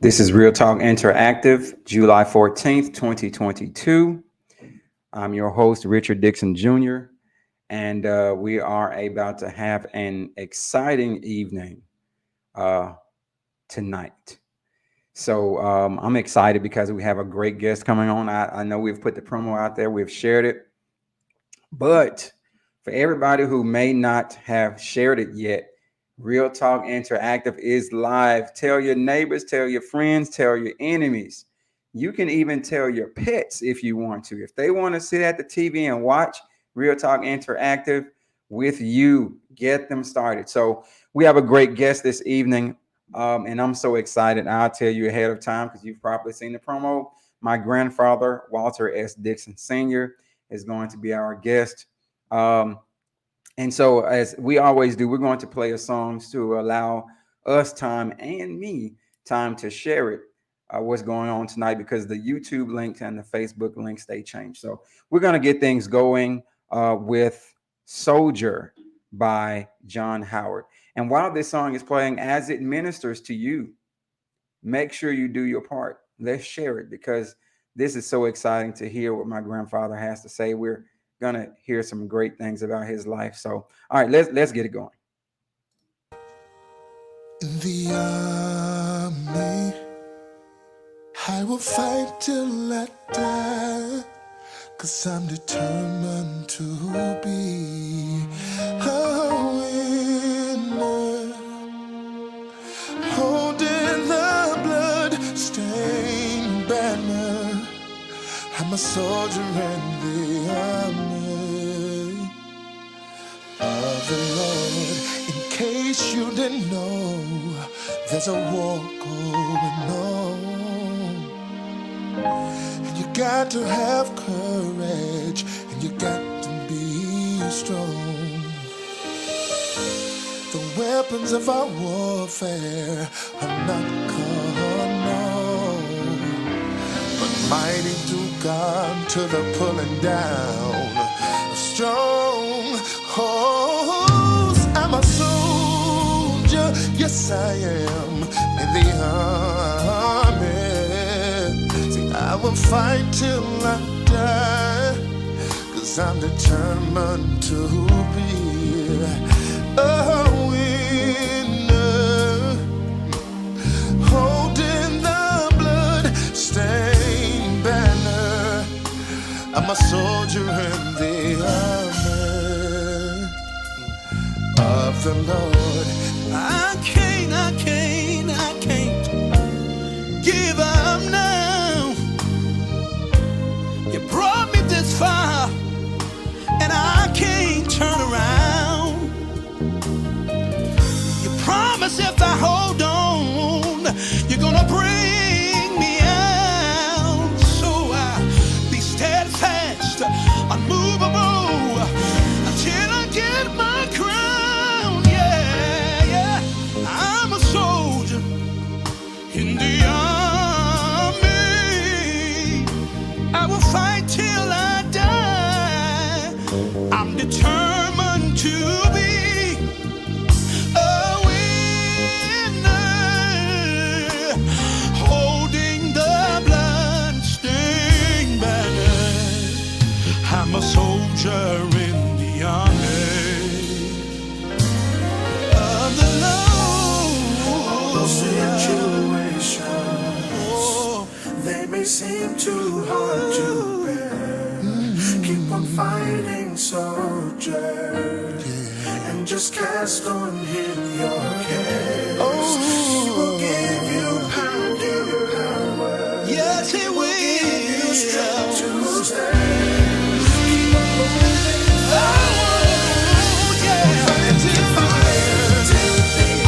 This is Real Talk Interactive, July 14th, 2022. I'm your host, Richard Dixon Jr., and we are about to have an exciting evening uh, tonight. So I'm excited because we have a great guest coming on. I know we've put the promo out there, we've shared it, but for everybody who may not have shared it yet, Real Talk Interactive is live. Tell your neighbors, tell your friends, tell your enemies. You can even tell your pets if you want to. If they want to sit at the TV and watch Real Talk Interactive with you, get them started. So we have a great guest this evening, and I'm so excited. I'll tell you ahead of time because you've probably seen the promo. My grandfather, Walter S. Dixon Sr., is going to be our guest. Um, and so, as we always do, we're going to play a songs to allow us time and me time to share it, what's going on tonight, because the YouTube links and the Facebook links, they change. So we're going to get things going with Soldier by John Howard. And while this song is playing, as it ministers to you, make sure you do your part. Let's share it because this is so exciting to hear what my grandfather has to say. We're gonna hear some great things about his life. So, all right, let's get it going. In the army, I will fight till I die, 'cause I'm determined to be a winner, holding the blood-stained banner. I'm a soldier in the army of the Lord. In case you didn't know, there's a war going on, and you got to have courage, and you got to be strong. The weapons of our warfare are not carnal, but mighty through God to the pulling down of strongholds. I'm a soldier, yes I am, in the army. See, I will fight till I die, 'cause I'm determined to be a winner, holding the blood-stained banner. I'm a soldier in the army of the Lord. I can't give up now. You brought me this far, and I can't turn around. You promise if I hold on, you're gonna bring me out. So I be steadfast, unmovable, until I get my crown. Yeah, yeah. I'm a soldier in the army. I will fight till I die. I'm determined to be a winner, holding the blood-stained banner. I'm a soldier in the army of the Lord. Those situations, they may seem too hard to bear. Keep on fighting, soldier, and just cast on him your cares. He will give you power. Yes, he will. Give you strength to stand. Oh, yeah. Fighting fire till the end.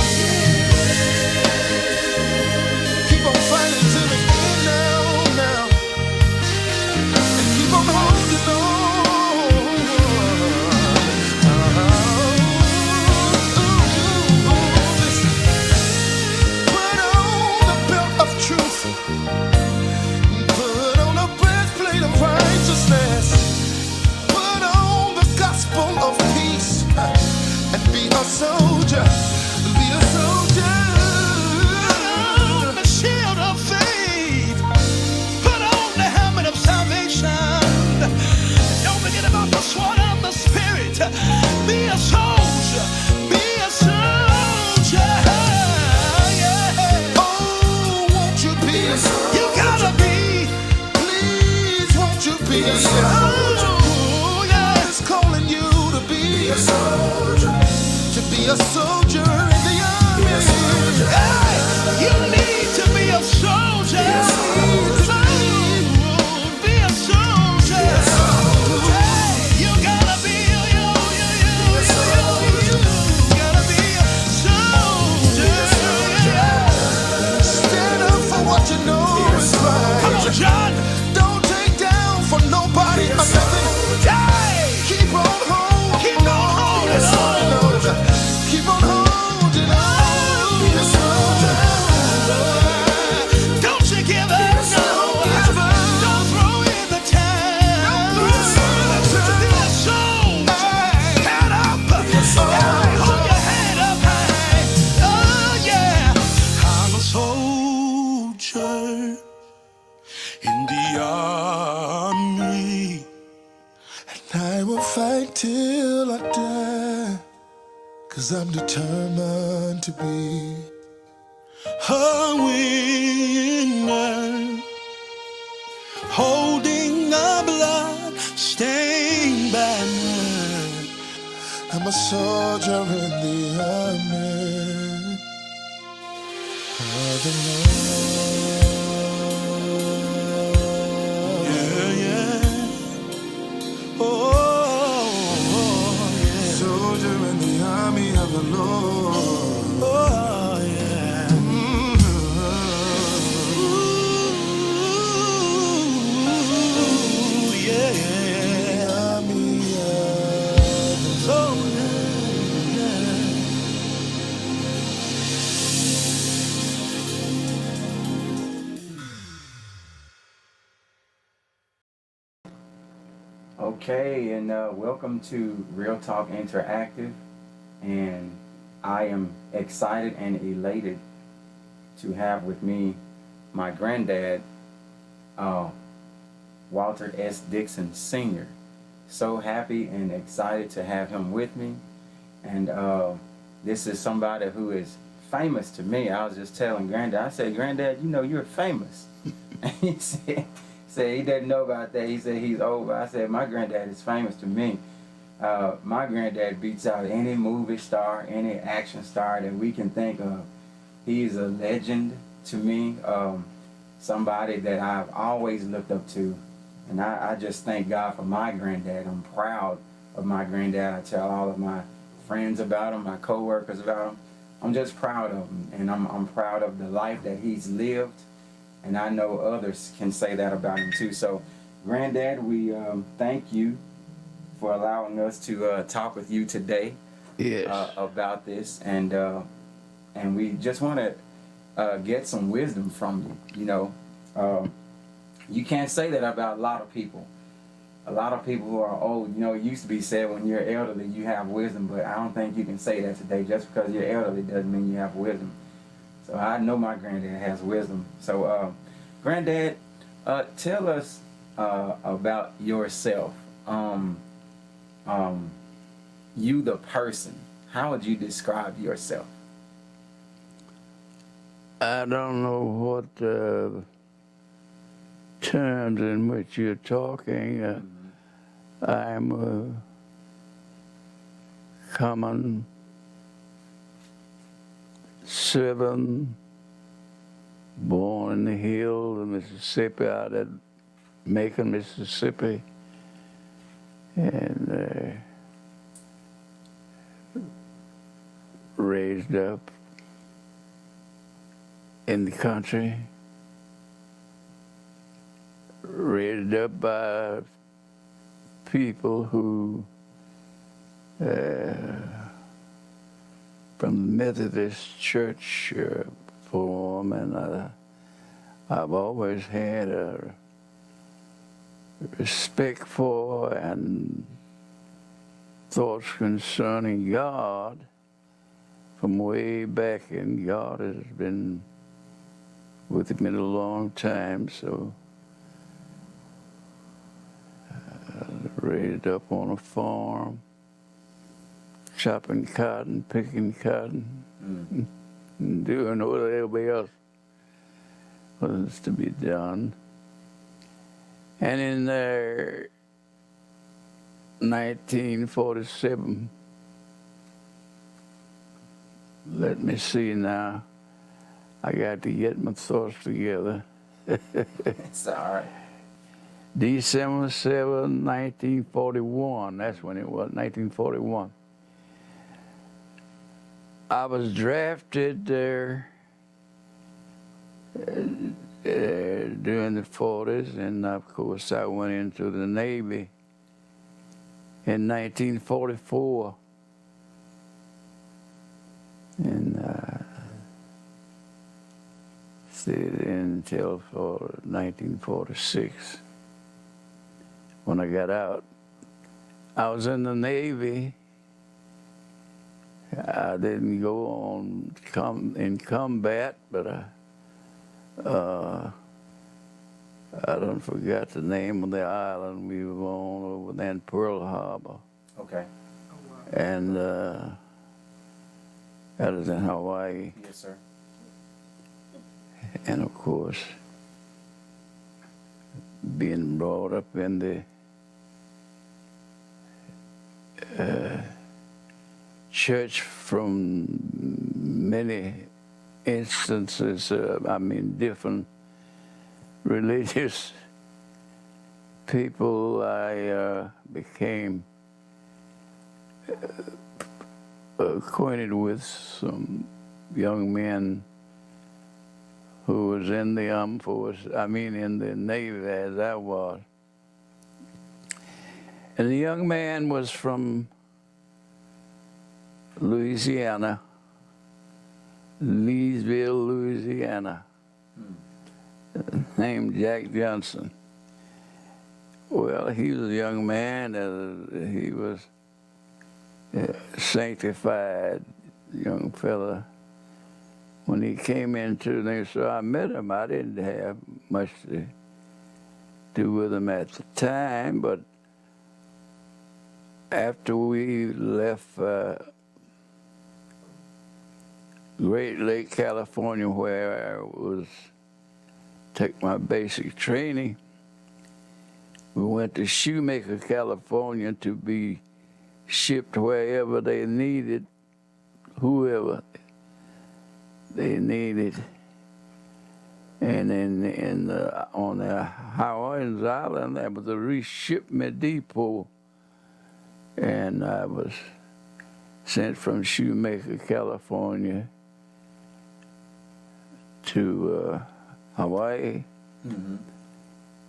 Keep on fighting till the end now. And keep on holding on. Listen. Put on the belt of truth. Put on the breastplate of righteousness. a soldier in the army. Hey, you need to be a soldier. Be a soldier. Hey, you gotta be, you gotta be a soldier. Stand up for what you know is right. Come on, John. Don't take down for nobody or nothing. Hey, Keep on holding keep on holding on. Keep on holding on. Don't you give up, no. Don't throw in the towel. Be a soldier. Head up. Hey, hold your head up high. Oh, yeah. I'm a soldier in the army. I will fight till I die, 'cause I'm determined to be A winner, holding a blood-stained banner. I'm a soldier in the army of the Lord. Yeah, yeah. Oh, yeah. Soldier in the army of the Lord. Oh, yeah. Ooh, yeah, yeah. Army of the Oh, yeah, yeah. Okay, and welcome to Real Talk Interactive. And I am excited and elated to have with me my granddad, Walter S. Dixon Sr. So happy and excited to have him with me. And this is somebody who is famous to me. I was just telling Granddad, I said, Granddad, you know, you're famous. And he said he doesn't know about that. He said he's over. I said, my granddad is famous to me. My granddad beats out any movie star, any action star that we can think of. He's a legend to me, somebody that I've always looked up to. And I just thank God for my granddad. I'm proud of my granddad. I tell all of my friends about him, my co-workers about him. I'm just proud of him, and I'm proud of the life that he's lived. And I know others can say that about him too. So, Granddad, we thank you for allowing us to talk with you today. Yes. About this, and we just want to get some wisdom from you. You know, you can't say that about a lot of people. A lot of people who are old, you know, it used to be said when you're elderly you have wisdom, but I don't think you can say that today. Just because you're elderly doesn't mean you have wisdom. So I know my granddad has wisdom. So, Granddad, tell us about yourself. You, the person. How would you describe yourself? I don't know what terms in which you're talking. I'm a common servant, born in the hills of Mississippi, out at Macon, Mississippi, and raised up in the country, raised up by people who from the Methodist Church form, and I've always had a respect for and thoughts concerning God from way back, and God has been with me a long time, so raised up on a farm, chopping cotton, picking cotton, and doing whatever else was to be done. And in 1947, let me see now. I got to get my thoughts together. It's all right. December 7, 1941. That's when it was, 1941. I was drafted there during the 40s, and of course I went into the Navy in 1944. And stayed until 1946. When I got out, I was in the Navy. I didn't go on in combat, but I don't forget the name of the island we were on over there in Pearl Harbor. Okay. And that is in Hawaii. Yes, sir. And of course, being brought up in the church from many instances, different religious people, I became acquainted with some young men who was in the armed force, in the Navy as I was. And the young man was from Louisiana, Leesville, Louisiana, named Jack Johnson. Well, he was a young man, he was a sanctified young fella. When he came into there, so I met him. I didn't have much to do with him at the time, but after we left Great Lake, California, where I was take my basic training, we went to Shoemaker, California to be shipped wherever they needed, whoever they needed. And then on the Hawaiian Island, there was a reshipment depot, and I was sent from Shoemaker, California to Hawaii. Mm-hmm.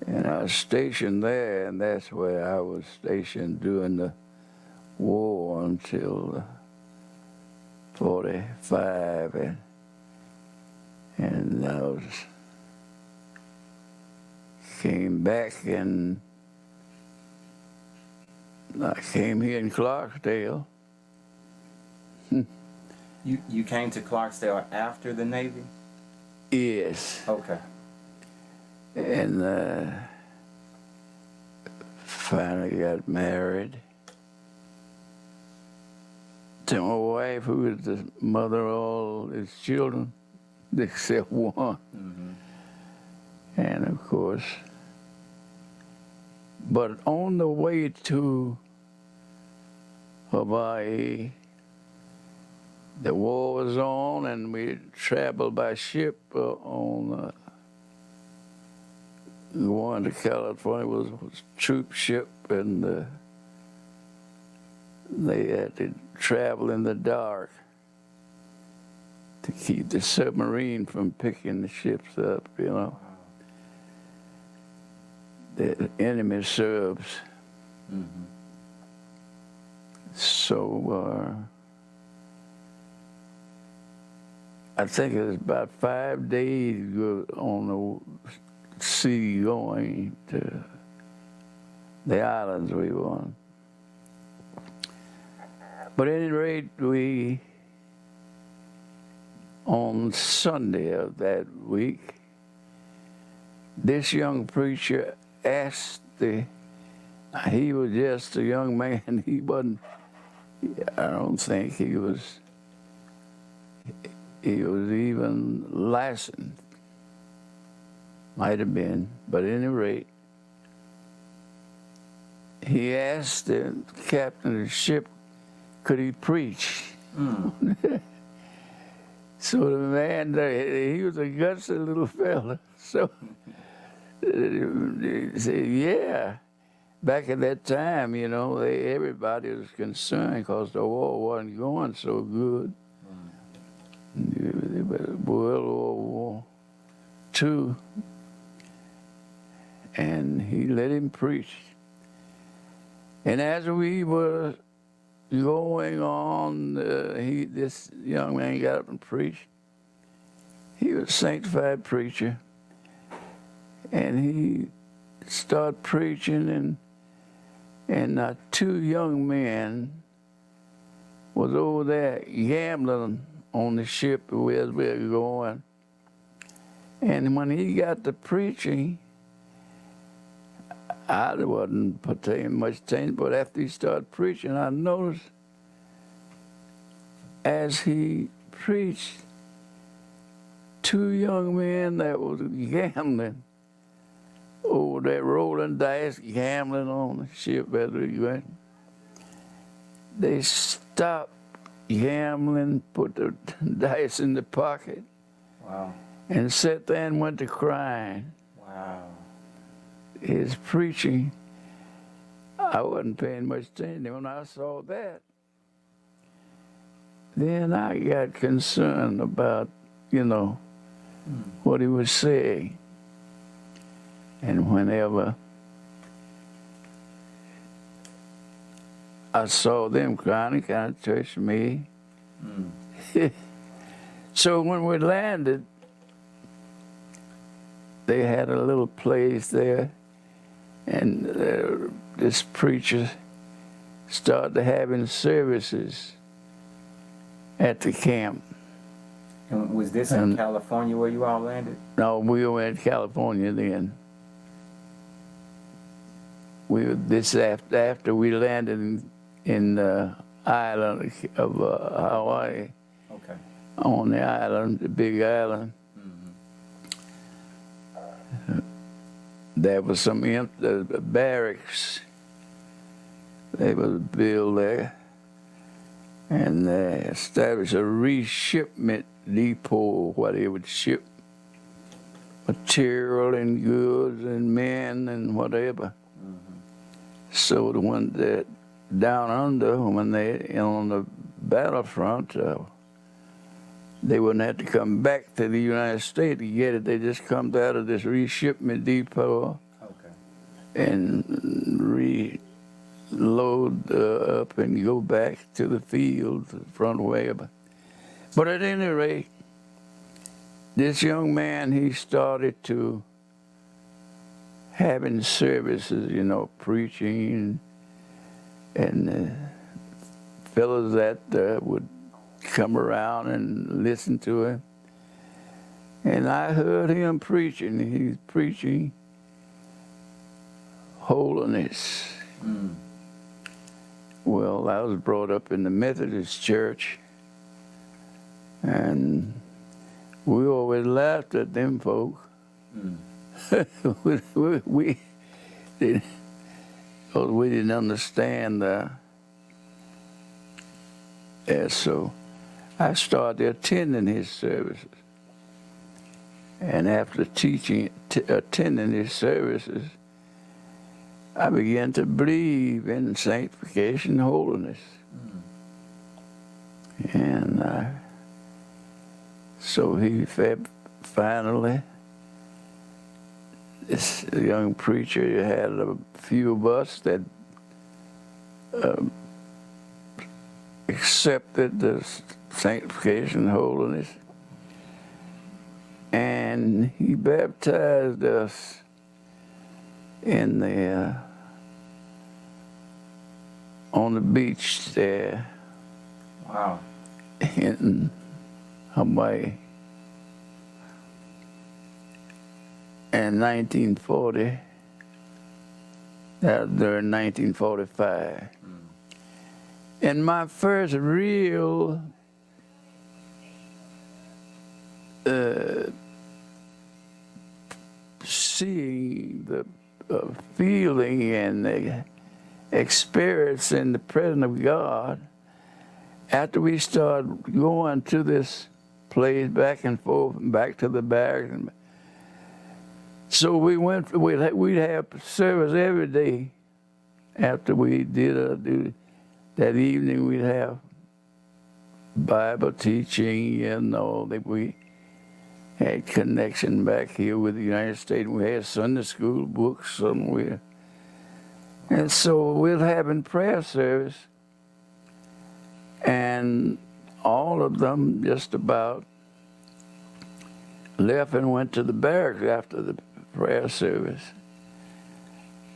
And I was stationed there, and that's where I was stationed during the war until 45, and I came back, and I came here in Clarksdale. You came to Clarksdale after the Navy? Yes. Okay. And finally got married to my wife, who is the mother of all his children, except one. Mm-hmm. And of course, but on the way to Hawaii, the war was on, and we traveled by ship on going to California was a troop ship, and they had to travel in the dark to keep the submarine from picking the ships up, you know. The enemy subs. Mm-hmm. So I think it was about 5 days on the sea going to the islands we were on. But at any rate, on Sunday of that week, this young preacher asked he was just a young man. He wasn't, I don't think he was even licensed. Might have been, but at any rate, he asked the captain of the ship, could he preach? Mm. So the man, he was a gutsy little fella. So he said, yeah. Back at that time, you know, everybody was concerned because the war wasn't going so good. World War II. And he let him preach. And as we were going on, this young man got up and preached. He was a sanctified preacher. And he started preaching, and two young men was over there gambling on the ship where we were going. And when he got to preaching, I wasn't paying much attention, but after he started preaching, I noticed as he preached, two young men that was gambling over there, rolling dice, gambling on the ship as we went. They stopped gambling, put the dice in the pocket, Wow. and sat there and went to crying. Wow. His preaching, I wasn't paying much attention. When I saw that, then I got concerned about, you know, what he was saying. And whenever I saw them crying, it kind of touched me. So when we landed, they had a little place there, and this preacher started having services at the camp. And was this in California where you all landed? No, we were in California then. This after we landed in the island of Hawaii. Okay. On the island, the big island. There was some empty barracks. They was built there, and they established a reshipment depot where they would ship material and goods and men and whatever. So the ones that down under, when they on the battlefront, they wouldn't have to come back to the United States to get it. They just come out of this reshipment depot and reload up and go back to the field, front way. But at any rate, this young man, he started to having services, you know, preaching, and fellows that would come around and listen to him. And I heard him preaching. He's preaching holiness. Well, I was brought up in the Methodist church, and we always laughed at them folk. we didn't understand so I started attending his services. And after attending his services, I began to believe in sanctification and holiness. And so he finally, this young preacher had a few of us that accepted the sanctification and holiness. And he baptized us in the on the beach there. Wow. In Hawaii. In 1940, during 1945. And my first real seeing the feeling and the experience in the presence of God, after we started going to this place back and forth and back to the barracks. And so we'd have service every day after we did our duty. That evening we'd have Bible teaching, that we had connection back here with the United States. We had Sunday school books somewhere. And so we're having prayer service, and all of them just about left and went to the barracks after the prayer service.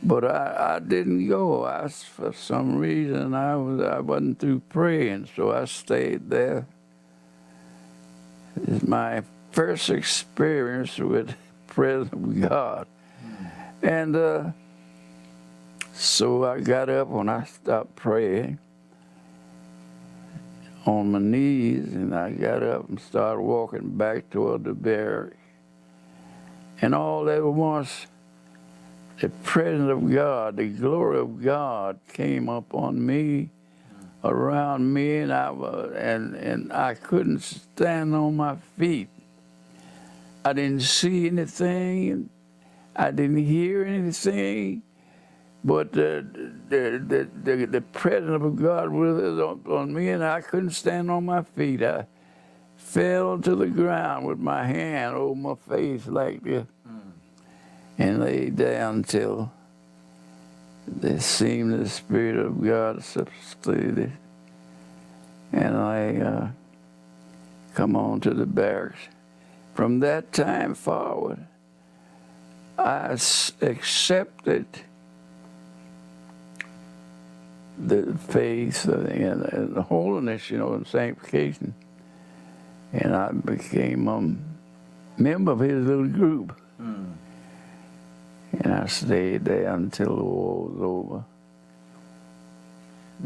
But I didn't go. For some reason, I wasn't through praying, so I stayed there. It's my first experience with the presence of God. And so I got up when I stopped praying on my knees, and I got up and started walking back toward the barrack. And all at once, the presence of God, the glory of God came upon me, around me, and I couldn't stand on my feet. I didn't see anything, I didn't hear anything, but the presence of God was on me, and I couldn't stand on my feet. I fell to the ground with my hand over my face like this. And lay down till it seemed the Spirit of God substituted. And I come on to the barracks. From that time forward, I accepted the faith and the holiness, and sanctification. And I became a member of his little group. And I stayed there until the war was over.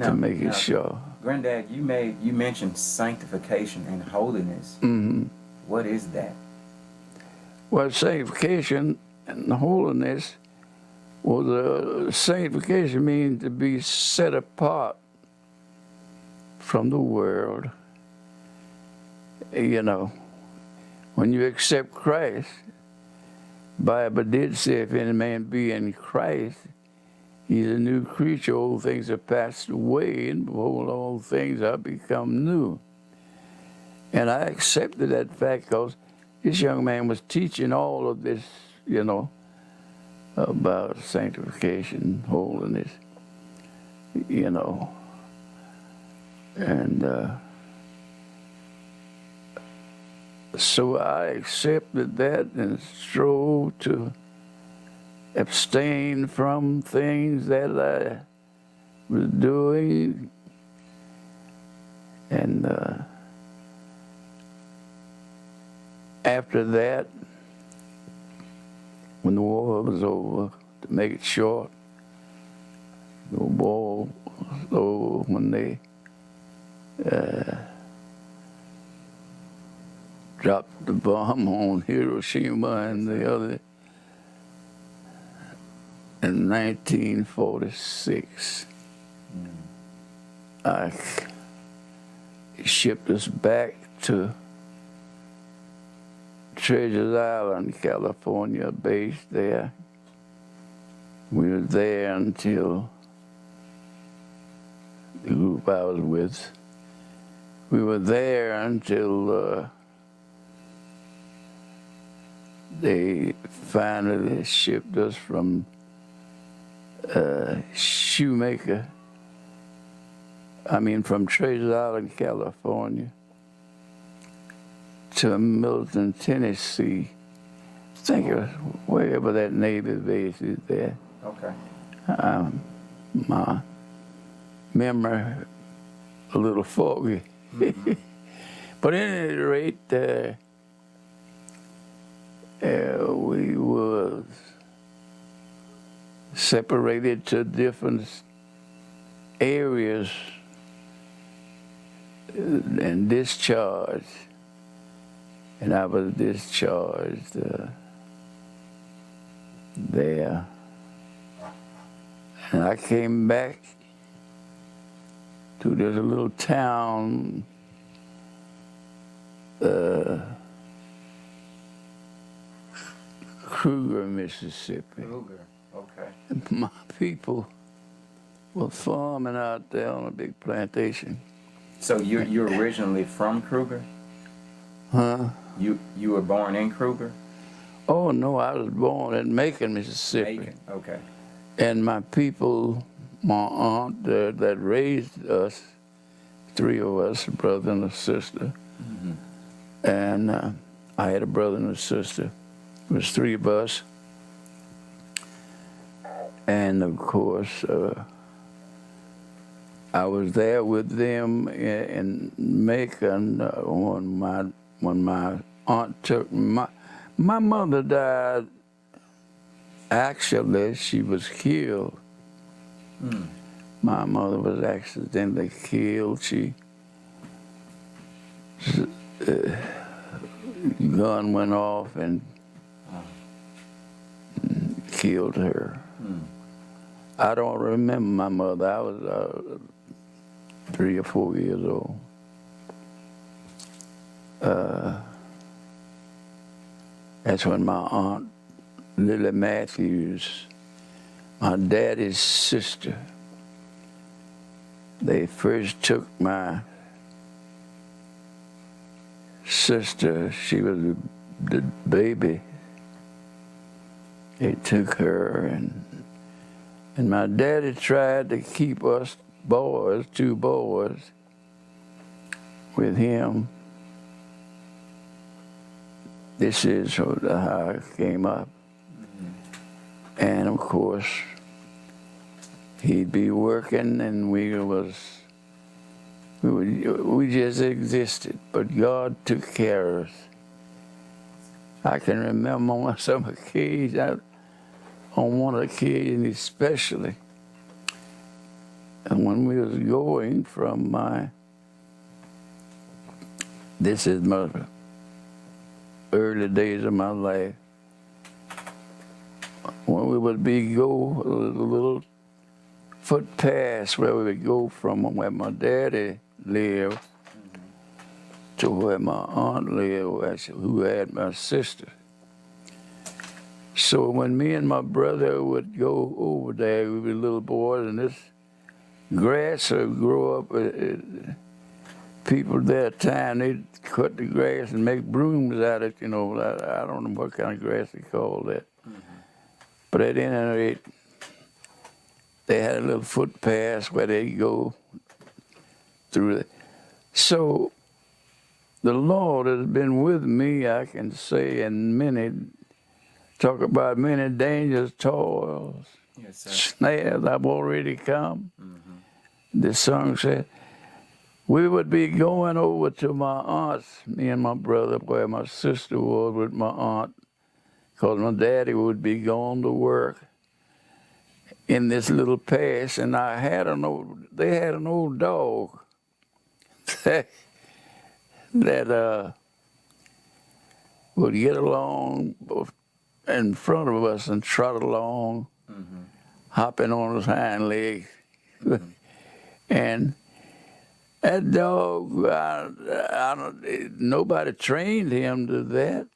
To make it sure. Granddad, you mentioned sanctification and holiness. Mm-hmm. What is that? Well, sanctification and holiness sanctification means to be set apart from the world. When you accept Christ, Bible did say, if any man be in Christ, he's a new creature. Old things have passed away, and behold, all things have become new. And I accepted that fact because this young man was teaching all of this, about sanctification, holiness, And so I accepted that and strove to abstain from things that I was doing. And after that, when the war was over, to make it short, the war was over when they dropped the bomb on Hiroshima and the other in 1946. I shipped us back to Treasures Island, California, based there. We were there until the group I was with. We were there until they finally shipped us from from Treasure Island, California, to Milton, Tennessee. I think it was wherever that Navy base is there. Okay. My memory a little foggy. Mm-hmm. But at any rate, we was separated to different areas and discharged. And I was discharged there. And I came back to this little town Kruger, Mississippi. Kruger. Okay. My people were farming out there on a big plantation. So you're originally from Kruger? Huh? You were born in Kruger? Oh, no, I was born in Macon, Mississippi. Macon. Okay. And my people, my aunt that raised us, 3 of us, a brother and a sister. Mm-hmm. And I had a brother and a sister. It was 3 of us. And of course, I was there with them in Macon when my aunt took my mother died. Actually, she was killed. Mm. My mother was accidentally killed. Gun went off and killed her. Mm. I don't remember my mother. I was 3 or 4 years old. That's when my aunt, Lily Matthews, my daddy's sister, they first took my sister. She was the baby. They took her, and my daddy tried to keep us boys, 2 boys, with him. This is how I came up. And of course, he'd be working and we just existed, but God took care of us. I can remember on some occasions, on one occasion especially, and when we was going from this is my early days of my life, when we would go a little footpath where we would go from where my daddy lived to where my aunt lived, who had my sister. So when me and my brother would go over there, we were little boys, and this grass would grow up. People at that time, they'd cut the grass and make brooms out of it, you know. I don't know what kind of grass they call that. Mm-hmm. But at any rate, they had a little footpath where they'd go through it. So the Lord has been with me, I can say, in talk about many dangers, toils, Yes, sir. snares I've already come. Mm-hmm. The song said, we would be going over to my aunt's, me and my brother, where my sister was with my aunt, because my daddy would be going to work in this little pass, and they had an old dog that would get along in front of us and trot along, mm-hmm. hopping on his hind legs. Mm-hmm. And that dog, nobody trained him to that,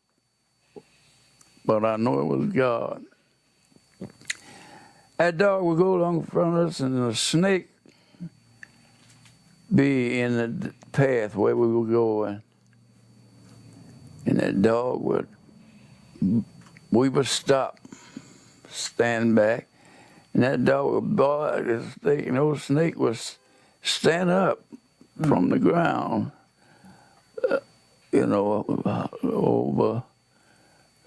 but I know it was God. That dog would go along in front of us, and a snake be in the path where we were going. And that dog we would stop, stand back, and that dog would bark at the snake, and old snake would stand up from the ground, over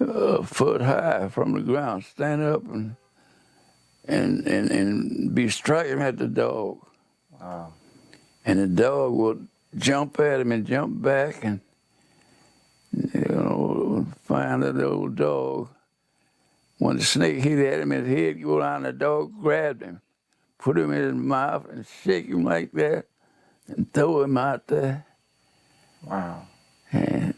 a foot high from the ground, stand up and be striking at the dog. Wow. And the dog would jump at him and jump back and, find that old dog. When the snake hit at him, his head go down, the dog grabbed him, put him in his mouth and shake him like that and throw him out there. Wow. And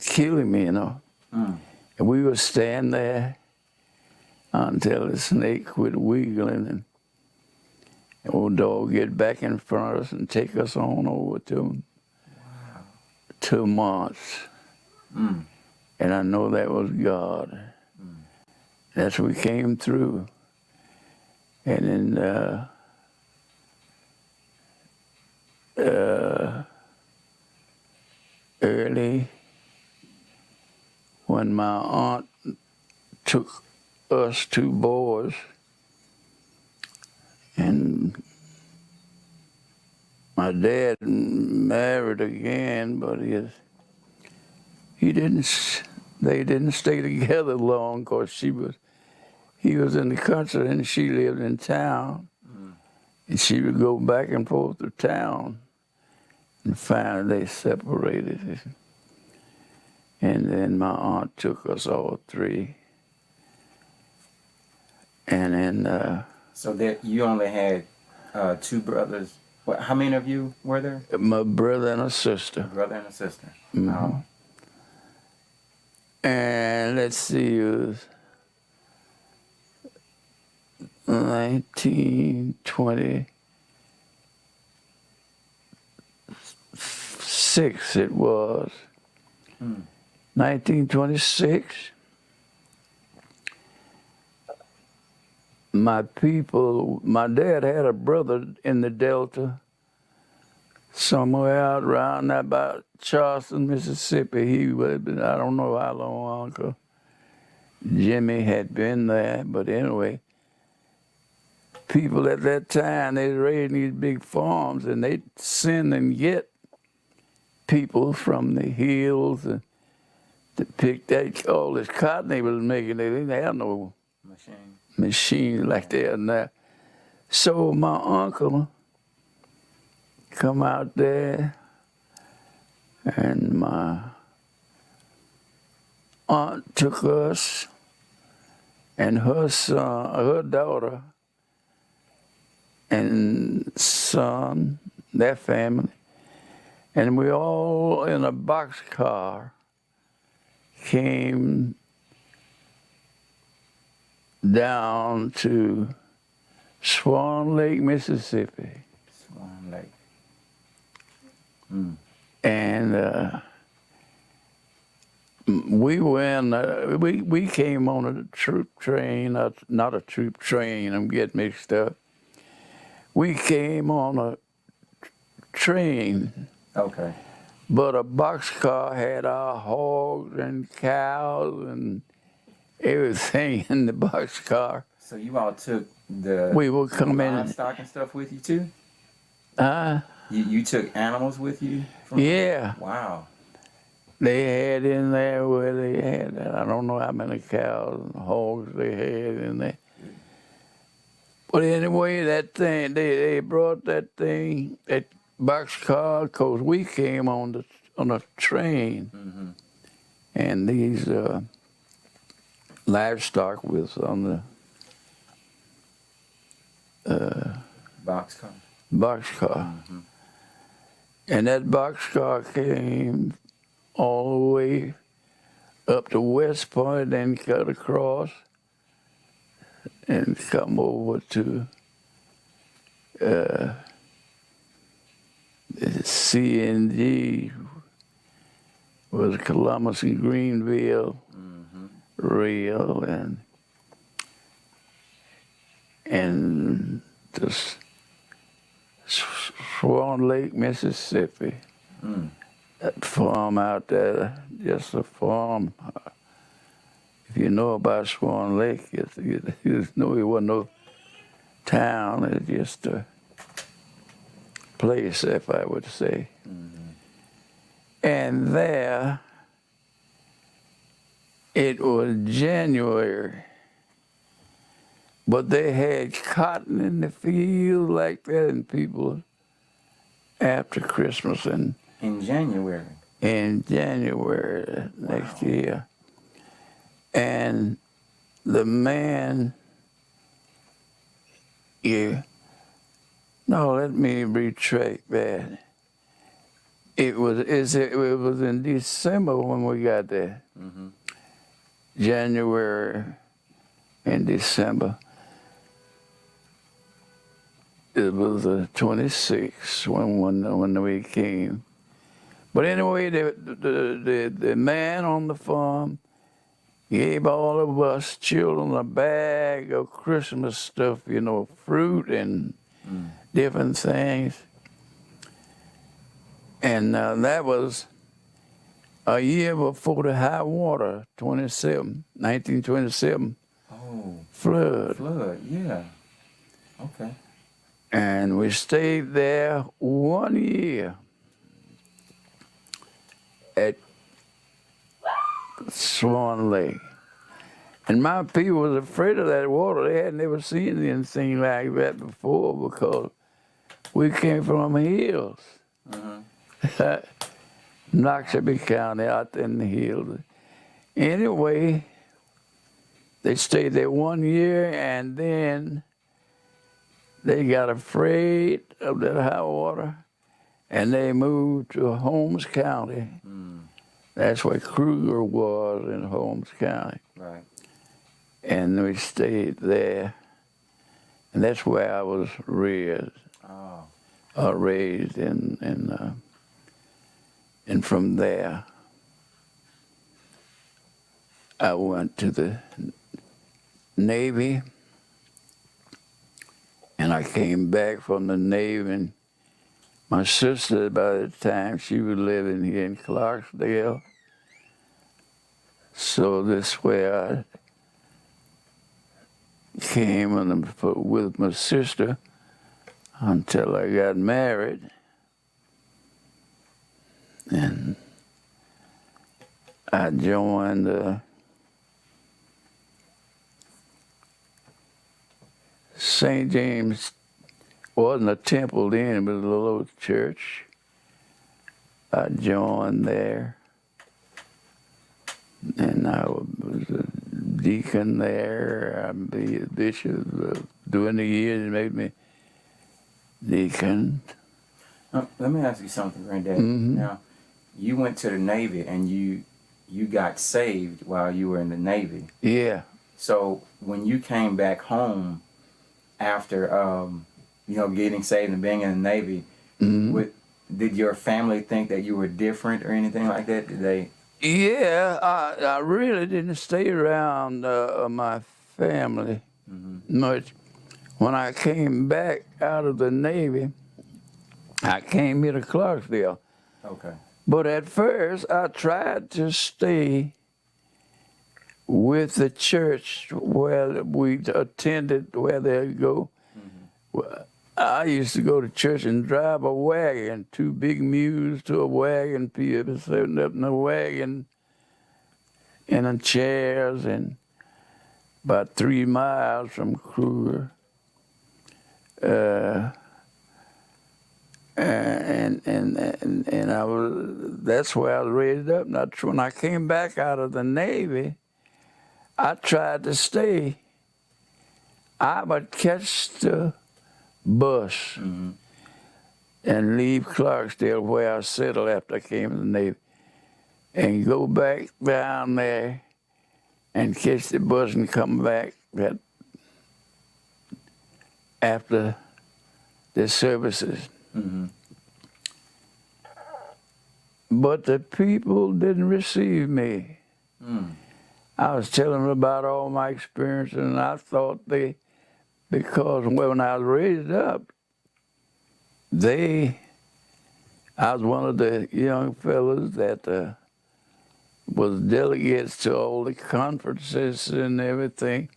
kill him, And we would stand there until the snake quit wiggling and the old dog get back in front of us and take us on over to him. Wow. 2 months. Mm. And I know that was God. That's what we came through. And then early, when my aunt took us 2 boys, and my dad married again, but he didn't. They didn't stay together long, because he was in the country and she lived in town, and she would go back and forth to town, and finally they separated. And then my aunt took us all 3, and then So that you only had 2 brothers. What? How many of you were there? my brother and a sister. A brother and a sister. Mhm. Oh. And let's see, it was 1926 it was. 1926. My dad had a brother in the Delta, somewhere out around about Charleston, Mississippi. He was, I don't know how long Uncle Jimmy had been there, but anyway, people at that time, they raised these big farms, and they'd send and get people from the hills to pick all this cotton they was making. They didn't have no machines like they are now. So my uncle come out there, and my aunt took us and her son, her daughter, and son, their family, and we all in a boxcar came down to Swan Lake, Mississippi. Swan Lake. And we came on a troop train, not a troop train, I'm getting mixed up. We came on a train, Okay. but a boxcar had our hogs and cows and everything in the boxcar. So you all took the We would come in. livestock and stuff with you too? Uh, You took animals with you? yeah, Wow. they had in there where they had, I don't know how many cows and hogs they had in there. But anyway, that thing, they brought that thing, that boxcar, because we came on a train, and these livestock was on the Boxcar. boxcar. And that boxcar came all the way up to West Point, then cut across and come over to CNG, was Columbus and Greenville rail, and just Swan Lake, Mississippi. That farm out there, just a farm. If you know about Swan Lake, you know it wasn't no town, it's just a place, if I would say. And there, it was January, but they had cotton in the field like that, and people after Christmas and In January. in January next year. And the man, let me retract that. It was in December when we got there. January and December. It was the 26th when we came. But anyway, the man on the farm gave all of us children a bag of Christmas stuff, you know, fruit and different things. And that was a year before the high water, 1927 Oh, flood. flood. Yeah. Okay. And we stayed there 1 year at Swan Lake. And my people was afraid of that water. They had never seen anything like that before because we came from hills. Noxubee County out in the hills. Anyway, they stayed there 1 year and then they got afraid of that high water and they moved to Holmes County. That's where Kruger was in Holmes County. Right. And we stayed there. And that's where I was raised. Oh. Raised and from there I went to the Navy and I came back from the Navy and my sister by the time she was living here in Clarksdale. So this way I came with my sister until I got married. And I joined St. James. Wasn't a temple then, but a little church. I joined there. And I was a deacon there. I'd be a bishop. During the years, they made me deacon. Let me ask you something, Granddad. Now, you went to the Navy and you got saved while you were in the Navy. Yeah. So when you came back home after getting saved and being in the Navy, did your family think that you were different or anything like that? Did they? Yeah, I really didn't stay around my family much. When I came back out of the Navy, I came here to Clarksville. Okay. But at first, I tried to stay with the church where we attended, where they go. Well, I used to go to church and drive a wagon, 2 big mules to a wagon, people sitting up in the wagon, and on chairs, and about 3 miles from Kruger. And I that's where I was raised up. Now, when I came back out of the Navy, I tried to stay. I would catch the bus and leave Clarksdale, where I settled after I came to the Navy, and go back down there and catch the bus and come back after the services. But the people didn't receive me. I was telling them about all my experiences, and I thought because when I was raised up, I was one of the young fellas that was delegates to all the conferences and everything.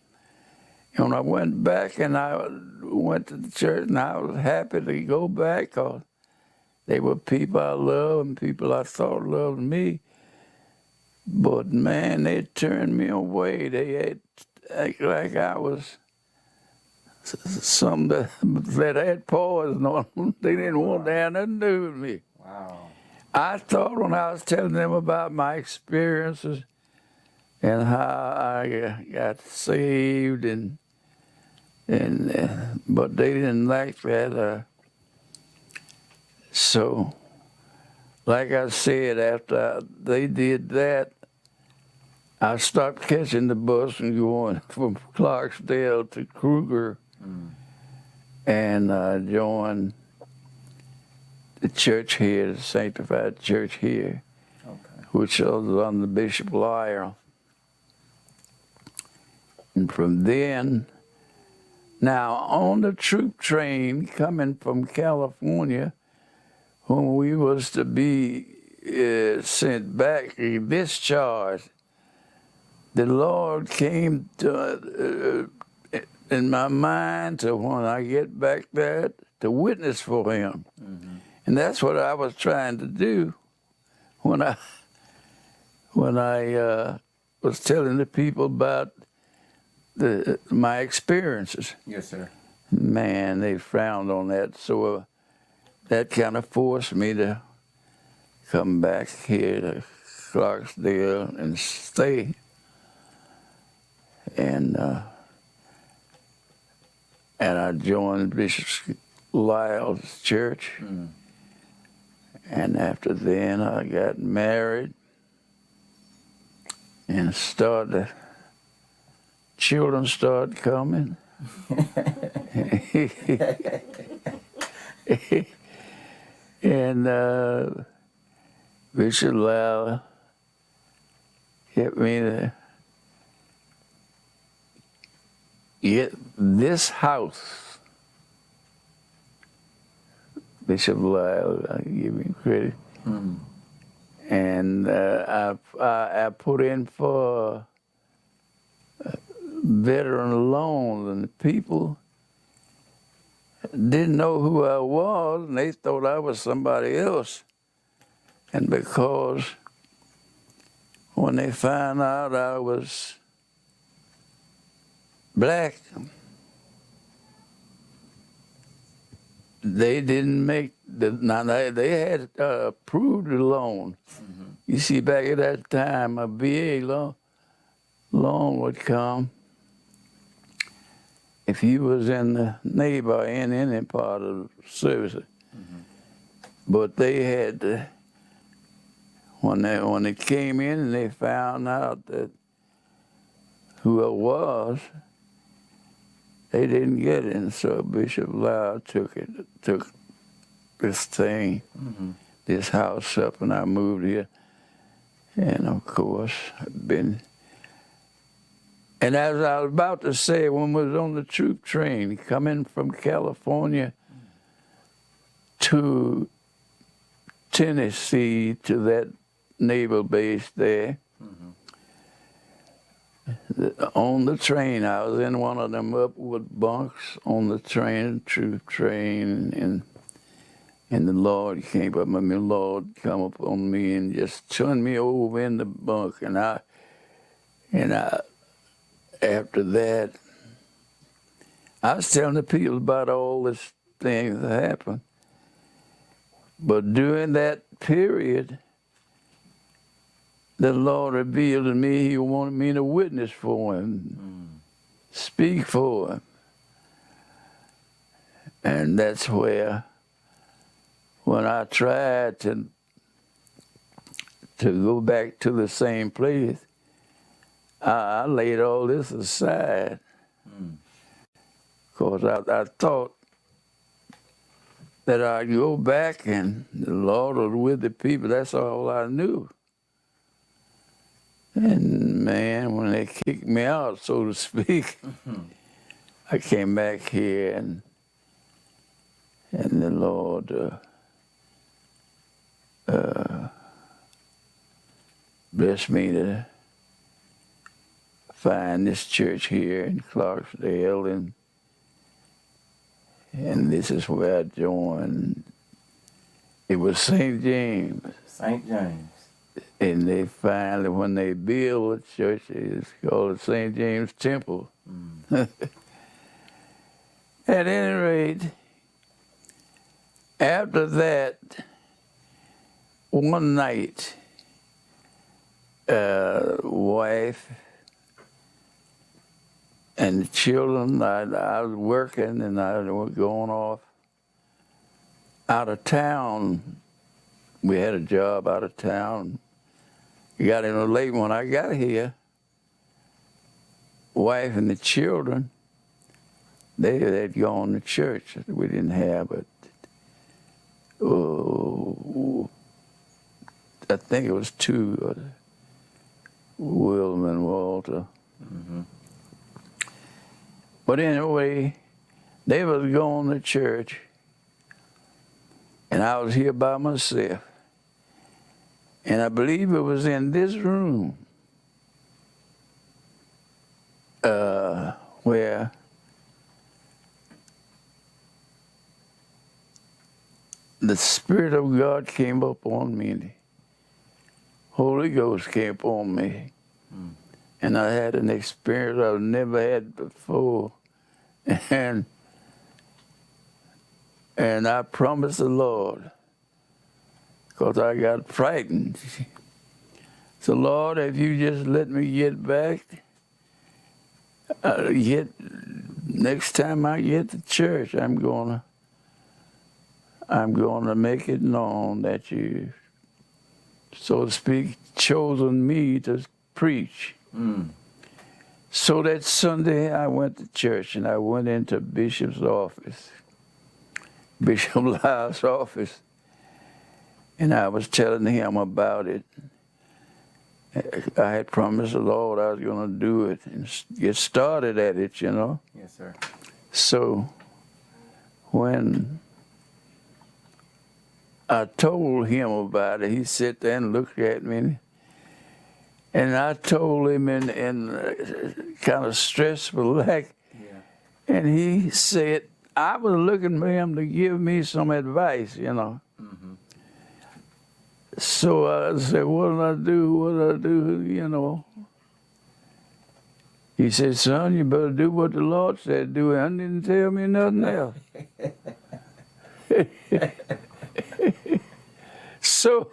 And when I went back and I went to the church, and I was happy to go back because they were people I loved and people I thought loved me. But man, they turned me away. They acted like I was something that had poison on them. They didn't want to have nothing to do with me. Wow. I thought when I was telling them about my experiences and how I got saved, but they didn't like that. So, like I said, after they did that, I stopped catching the bus and going from Clarksdale to Kruger, and joined the church here, the Sanctified Church here, Okay. which was under Bishop Lyle. And from then, now on the troop train coming from California, when we was to be sent back, discharged, the Lord came to in my mind to when I get back there to witness for Him, and that's what I was trying to do when I was telling the people about my experiences. Yes, sir. Man, they frowned on that, so that kind of forced me to come back here to Clarksdale and stay. And I joined Bishop Lyle's church. And after then, I got married and children started coming. And Bishop Lyle helped me to get this house. Bishop Lyle, I give him credit. And I put in for veteran loans, and the people didn't know who I was, and they thought I was somebody else. And because when they found out I was black, they didn't make now they had approved the loan. You see, back at that time, a VA loan would come if you was in the Navy or in any part of the service. But they had to, when it came in and they found out that who I was, they didn't get it. And so Bishop Lyle took this thing, this house up, and I moved here. And of course, I've been. And as I was about to say, when we was on the troop train coming from California to Tennessee to that naval base there, on the train, I was in one of them upward bunks on the train, troop train, and the Lord came up, and the Lord come up on me and just turned me over in the bunk, and I after that, I was telling the people about all this thing that happened. But during that period, the Lord revealed to me He wanted me to witness for Him, speak for Him. And that's where, when I tried to go back to the same place, I laid all this aside. Because I thought that I'd go back and the Lord was with the people. That's all I knew. And man, when they kicked me out, so to speak, I came back here and the Lord blessed me to find this church here in Clarksdale, and this is where I joined. It was St. James. St. James. And they finally, when they built the church, it's called the St. James Temple. At any rate, after that, one night, wife and the children, I was working and I was going off out of town. We had a job out of town. Got in late when I got here. Wife and the children, they'd gone to church. We didn't have it. I think it was two, William and Walter. But anyway, they was going to church, and I was here by myself. And I believe it was in this room where the Spirit of God came up on me. The Holy Ghost came upon me. And I had an experience I've never had before. And I promised the Lord, because I got frightened. So, Lord, if you just let me get back, next time I get to church, I'm gonna make it known that you, so to speak, chosen me to preach. So that Sunday I went to church, and I went into Bishop's office, Bishop Lyle's office, and I was telling him about it. I had promised the Lord I was going to do it and get started at it, you know. Yes, sir. So when I told him about it, he sat there and looked at me, and I told him in kind of stressful like, and he said, I was looking for him to give me some advice, you know. So I said, what do I do, you know? He said, son, you better do what the Lord said do, and didn't tell me nothing else. So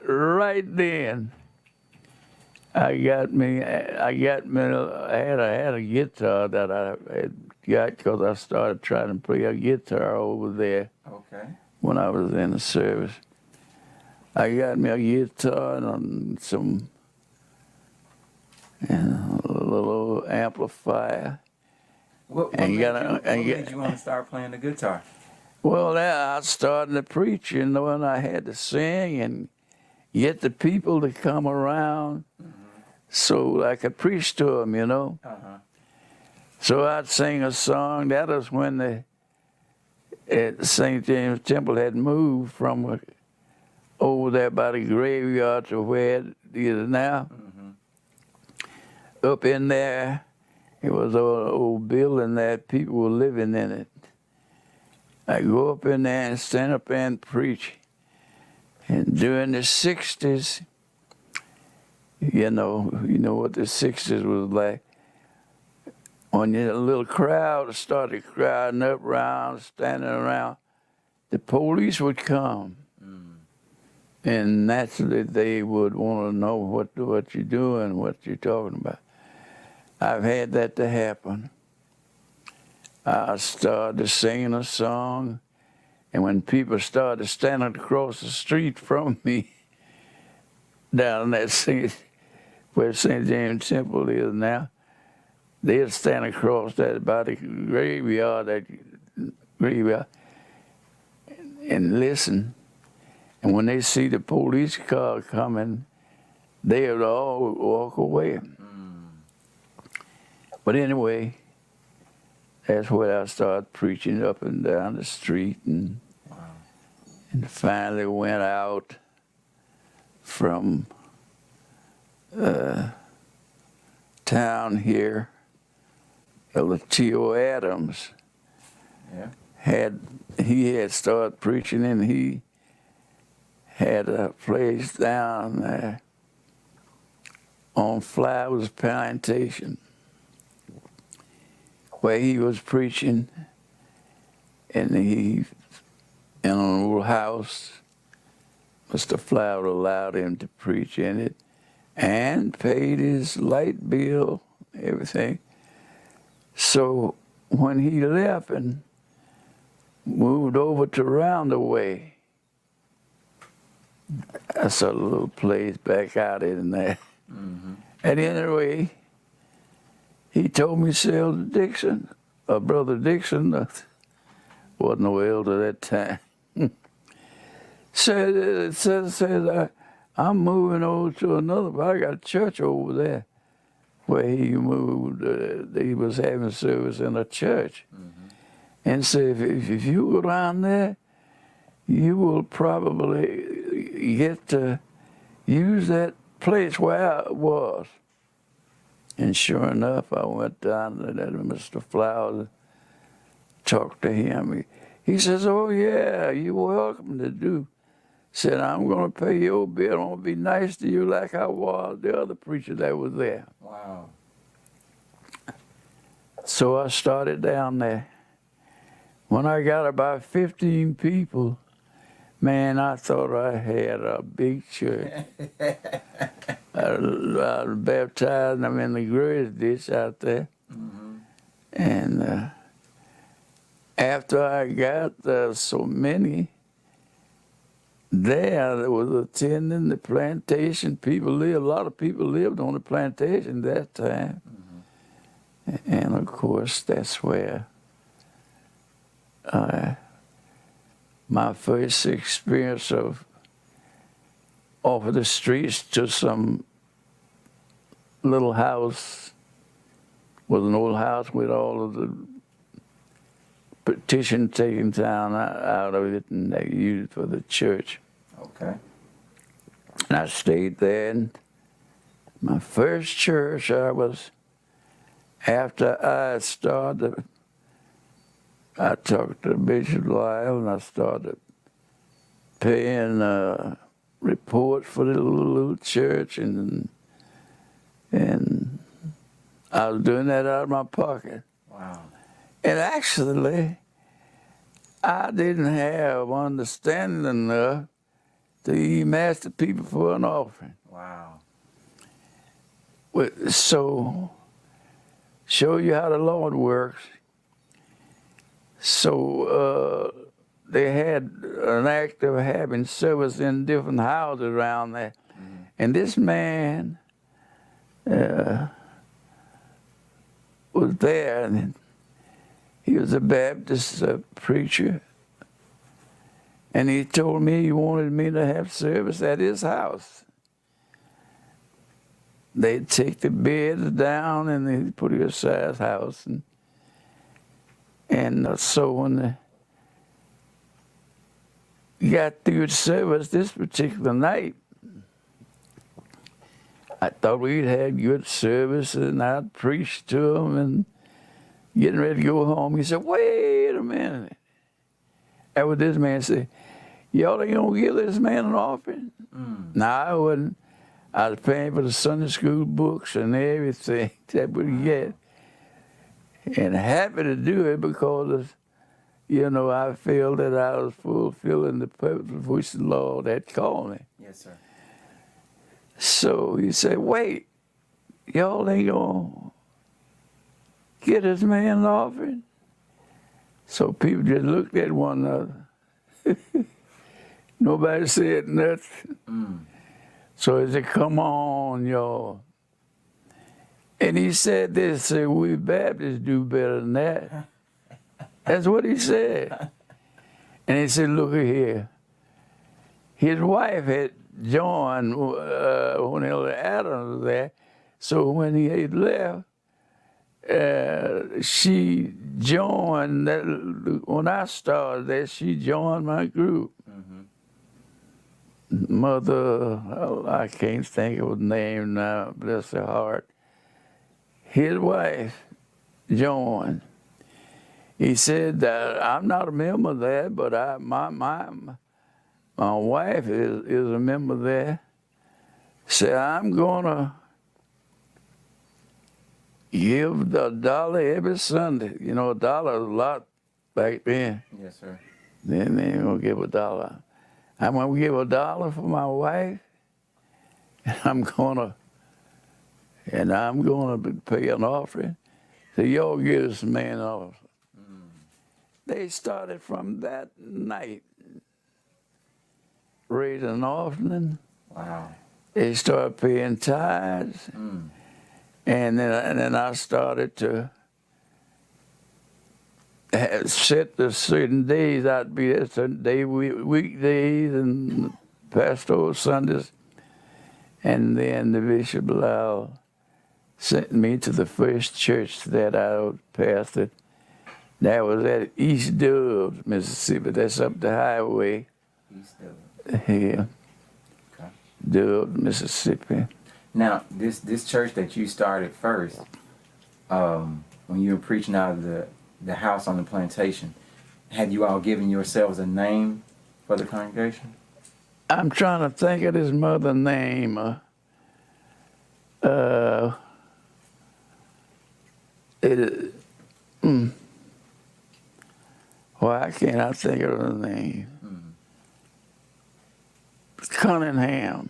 right then, I had a guitar that I had got because I started trying to play a guitar over there. Okay. When I was in the service. I got me a guitar and some a little amplifier. What And made you gotta- and you- you want to start playing the guitar? Well, I started to preach, you know, and I had to sing and get the people to come around so I could preach to them, you know. So I'd sing a song. That was when St. James Temple had moved from over there by the graveyard to where it is now. Up in there, it was an old building that people were living in it. I go up in there and stand up and preach. And during the 60s, you know what the 60s was like. When a little crowd started crowding up around, standing around, the police would come. And naturally, they would want to know what you're doing, what you're talking about. I've had that to happen. I started singing a song, and when people started standing across the street from me, down that where St. James Temple is now, they'd stand across that by the graveyard, and listen. And when they see the police car coming, they would all walk away. But anyway, that's where I started preaching up and down the street, and finally went out from town here. T.O. Adams had started preaching, and he had a place down there on Flowers Plantation where he was preaching, and he in an old house. Mr. Flower allowed him to preach in it and paid his light bill, everything. So when he left and moved over to Roundaway, that's a little place back out in there. And anyway, he told me, Brother Dixon, wasn't no elder that time. said, I'm moving over to another. I got a church over there where he moved. He was having service in a church. And said, if you go down there, you will probably get to use that place where I was. And sure enough, I went down to that Mr. Flowers, talked to him. He says, oh yeah, you're welcome to do. Said, I'm going to pay your bill. I'm going to be nice to you like I was the other preacher that was there. Wow. So I started down there. When I got about 15 people, man, I thought I had a big church. I baptized them in the grace ditch out there. And after I got so many there that was attending the plantation, a lot of people lived on the plantation that time. And of course, that's where my first experience of off of the streets to some little house was an old house with all of the petition taken down out of it, and they used it for the church. Okay. And I stayed there. And my first church, after I started, I talked to Bishop Lyle, and I started paying reports for the little church, and I was doing that out of my pocket. Wow. And actually, I didn't have understanding enough to even ask the people for an offering. Wow. So, show you how the Lord works. So, they had an act of having service in different houses around there. And this man was there, and he was a Baptist preacher. And he told me he wanted me to have service at his house. They'd take the beds down and they'd put it aside his house. And so when we got through the service this particular night, I thought we'd had good service, and I'd preached to him and getting ready to go home. He said, wait a minute. That was this man said, y'all ain't gonna give this man an offering? No, I wasn't. I was paying for the Sunday school books and everything that we get. And happy to do it because, I feel that I was fulfilling the purpose for which the Lord had called me. Yes, sir. So he said, wait, y'all ain't gonna get this man an offering? So people just looked at one another. Nobody said nothing. So he said, come on, y'all. And he said this, we Baptists do better than that. That's what he said. And he said, look here. His wife had joined when Elder Adams was there. So when he had left, she joined, when I started there, she joined my group. Mother, I can't think of her name now, bless her heart. His wife joined. He said that I'm not a member there, but my wife is a member there. Said, I'm gonna give $1 every Sunday. $1 is a lot back then. Yes, sir. Then they ain't gonna give $1. I'm gonna give $1 for my wife, and I'm gonna pay an offering. So y'all give this man an offering. They started from that night raising an offering. Wow. They started paying tithes, and then I started to had set the certain days I'd be there, certain day, weekdays and pastoral Sundays. And then the Bishop Lyle sent me to the first church that I pastored. That was at East Dubs, Mississippi. That's up the highway. East Dubs. Here, Okay. Dubs, Mississippi. Now, this church that you started first, when you were preaching out of the house on the plantation, had you all given yourselves a name for the congregation? I'm trying to think of his mother's name. Why can't I think of the name? Cunningham.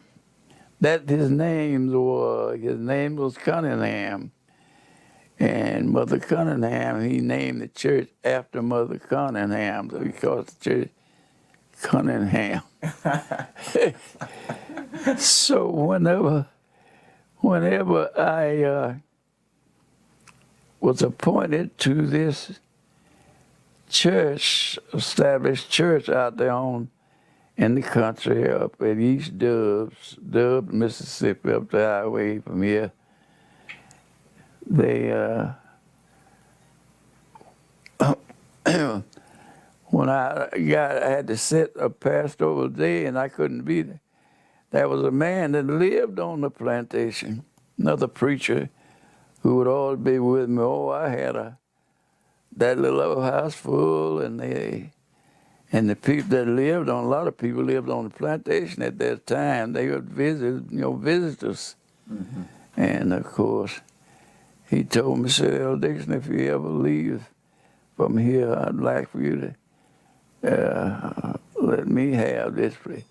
That his name was Cunningham. And Mother Cunningham, he named the church after Mother Cunningham. So he called the church Cunningham. So whenever I was appointed to this church, established church out there in the country up at East Dubs, Mississippi, up the highway from here, they when I had to set a pastoral day and I couldn't be there. There was a man that lived on the plantation, another preacher who would always be with me. Oh, I had that little old house full, and the people that lived on, a lot of people lived on the plantation at that time. They would visit, visitors. Mm-hmm. And of course, he told me, said, "El Dixon, if you ever leave from here, I'd like for you to let me have this place."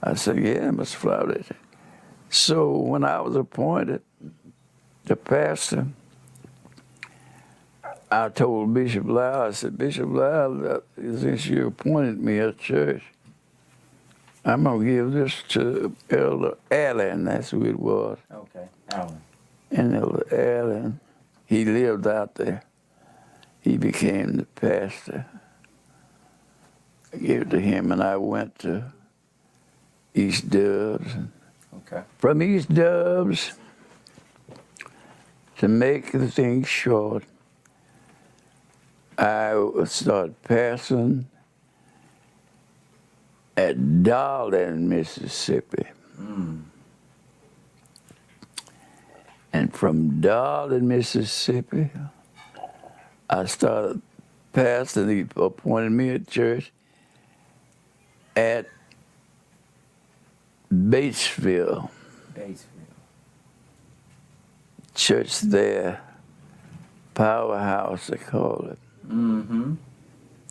I said, "Yeah, Mr. Flowers." So when I was appointed the pastor, I told Bishop Lyle, I said, "Bishop Lyle, since you appointed me at church, I'm going to give this to Elder Allen." That's who it was. Okay, Allen. And Elder Allen, he lived out there. He became the pastor. I gave it to him, and I went to East Dubs. Okay. From East Dubs, to make the thing short, I started pastoring at Darling, Mississippi. Mm. And from Darling, Mississippi, I started pastoring. He appointed me at church at Batesville. Church there, Powerhouse, they call it. Mm-hmm.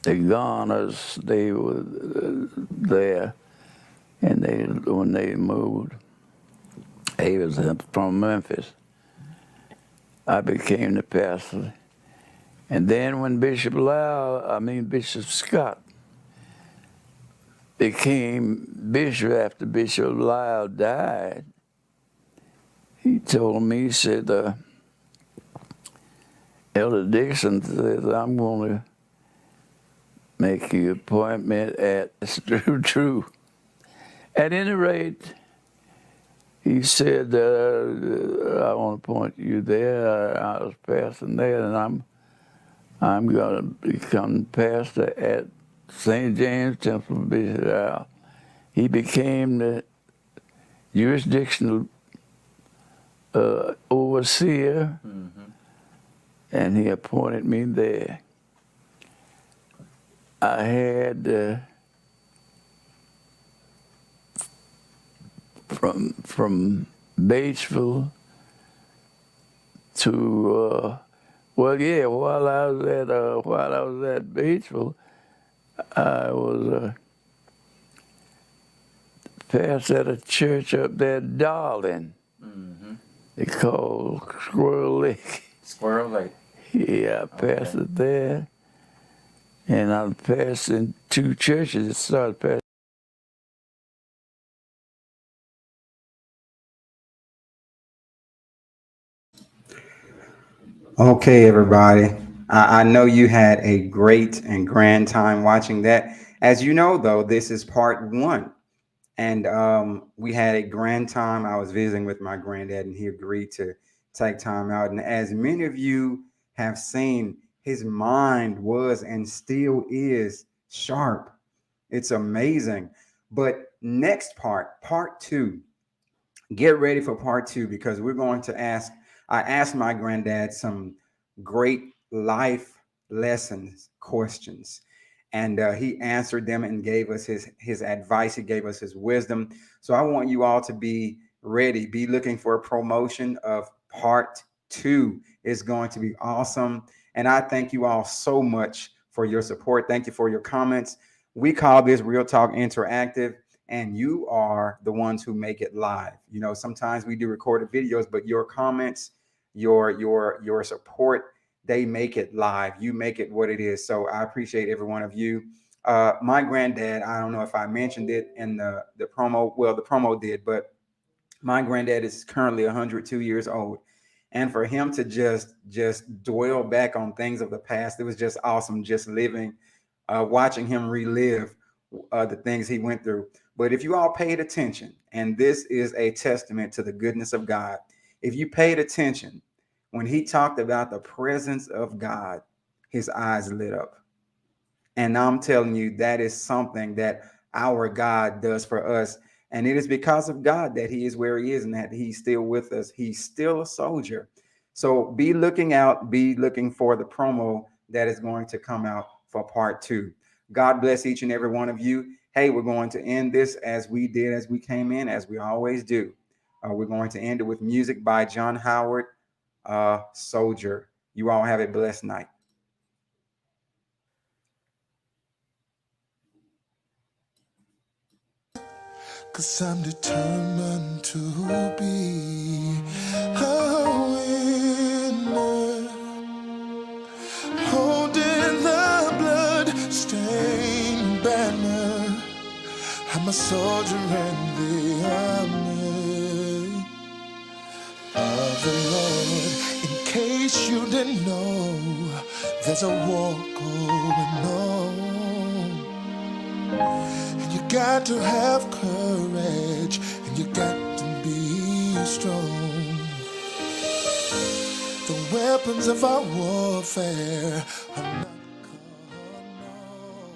The Garners, they were there, and when they moved, he was from Memphis. I became the pastor. And then when Bishop Scott became bishop after Bishop Lyle died, he told me, he said, "Elder Dixon says, I'm going to make you an appointment at True." At any rate, he said, "I want to appoint you there." I was pastoring there, and I'm going to become pastor at St. James Temple Bishop Lyle. He became the jurisdictional overseer, mm-hmm. and he appointed me there. I had from Batesville to while I was at Batesville, I was pastor at a church up there, Darling. Mm-hmm. They call Squirrel Lake. Squirrel Lake. Yeah, I pastored there. And I pastored in two churches. It started pastoring. Okay, everybody. I know you had a great and grand time watching that. As you know, though, this is part one. And we had a grand time. I was visiting with my granddad, and he agreed to take time out. And as many of you have seen, his mind was and still is sharp. It's amazing. But next part two, get ready for part two because we're going to ask. I asked my granddad some great life lessons questions, and he answered them and gave us his advice. He gave us his wisdom. So I want you all to be ready. Be looking for a promotion of part two. It's going to be awesome, and I thank you all so much for your support. Thank you for your comments. We call this Real Talk Interactive, and you are the ones who make it live. You know, sometimes we do recorded videos, but your comments, your support, they make it live. You make it what it is. So I appreciate every one of you. My granddad, I don't know if I mentioned it in the promo. Well, the promo did, but my granddad is currently 102 years old. And for him to just dwell back on things of the past, it was just awesome just living, watching him relive the things he went through. But if you all paid attention, and this is a testament to the goodness of God, if you paid attention, when he talked about the presence of God, his eyes lit up. And I'm telling you, that is something that our God does for us. And it is because of God that he is where he is and that he's still with us. He's still a soldier. So be looking out, be looking for the promo that is going to come out for part two. God bless each and every one of you. Hey, we're going to end this as we did, as we came in, as we always do. We're going to end it with music by John Howard, Soldier. You all have a blessed night. Cause I'm determined to be a winner, holding the blood-stained banner. I'm a soldier in the army of the Lord. In case you didn't know, there's a war going on. You got to have courage, and you got to be strong. The weapons of our warfare are not carnal,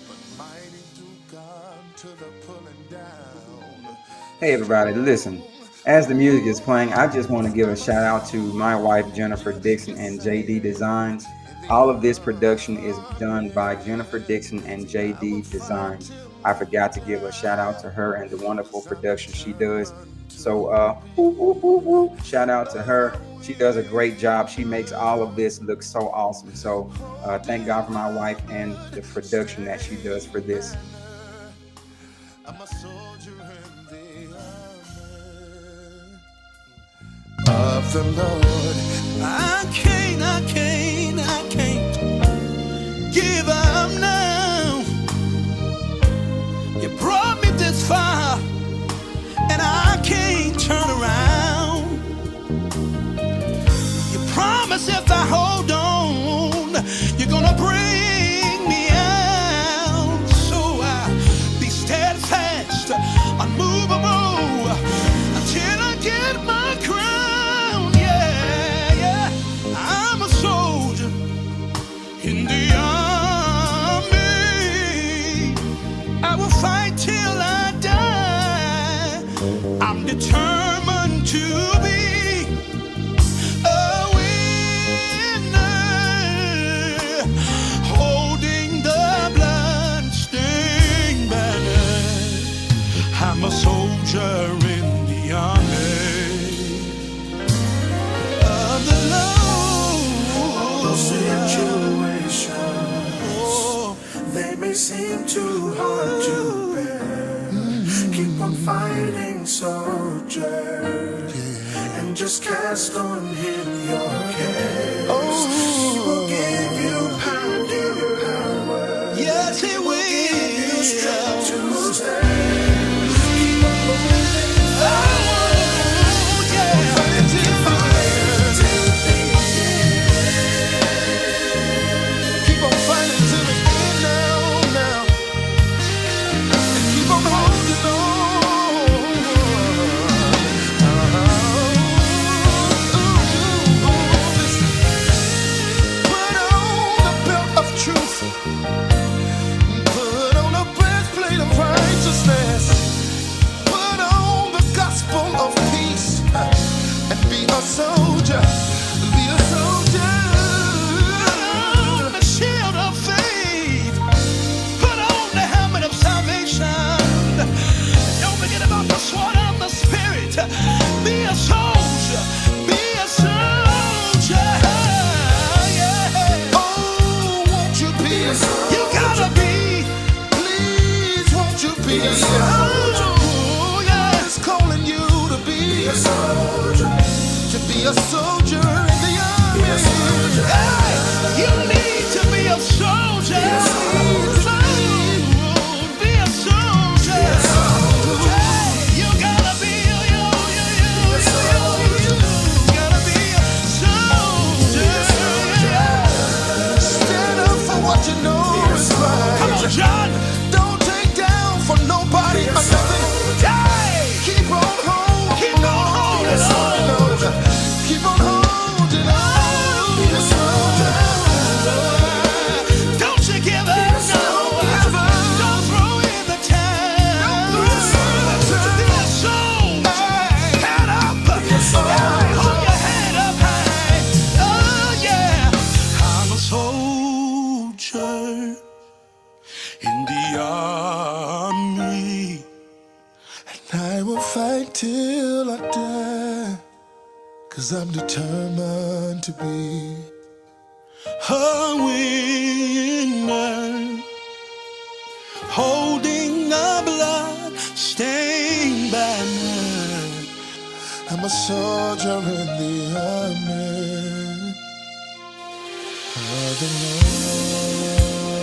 but mighty through God to the pulling down. Hey, everybody, listen. As the music is playing, I just want to give a shout out to my wife, Jennifer Dixon, and JD Designs. All of this production is done by Jennifer Dixon and JD Designs. I forgot to give a shout out to her and the wonderful production she does. So shout out to her. She does a great job. She makes all of this look so awesome. So thank God for my wife and the production that she does for this. I'm a soldier in the army of the Lord. I can't give up now. You brought me this far, and I can't turn around. You promise if I hold on, you're gonna bring me out. So I be steadfast, unmovable, until I get my crown. Yeah, I'm a soldier in the army. I will fight till I die. I'm determined to be a winner, holding the blood-stained banner. I'm a soldier in the army of the Lord. Those situations, they may seem too hard to bear. Keep on fighting, soldier, and just cast on him your cares. He will give you power. Yes, He will. Give you strength to stand. Oh, yeah. Fight till the end. a soldier. Be a soldier. Put on the shield of faith. Put on the helmet of salvation. Don't forget about the sword of the Spirit. Be a soldier. Be a soldier. Yeah. Oh, won't you be a soldier? You gotta be. Please, won't you be a soldier? Oh, yeah. It's calling you to be a soldier. To be a soldier in the army. Hey, you need to be a soldier. Be a soldier. Hey, you gotta be, you gotta be a soldier. Stand up for what you know is right. Come on, John. Don't take down for nobody or nothing. Hey, Keep on holding. keep on holding on. Keep on holding on. Don't you give up, no. Don't throw in the towel. Be a soldier. Head up. Hold your head up high. Oh, yeah. I'm a soldier in the army. And I will fight till I die. 'Cause I'm determined to be A winner, holding a blood-stained banner. I'm a soldier in the army of the Lord.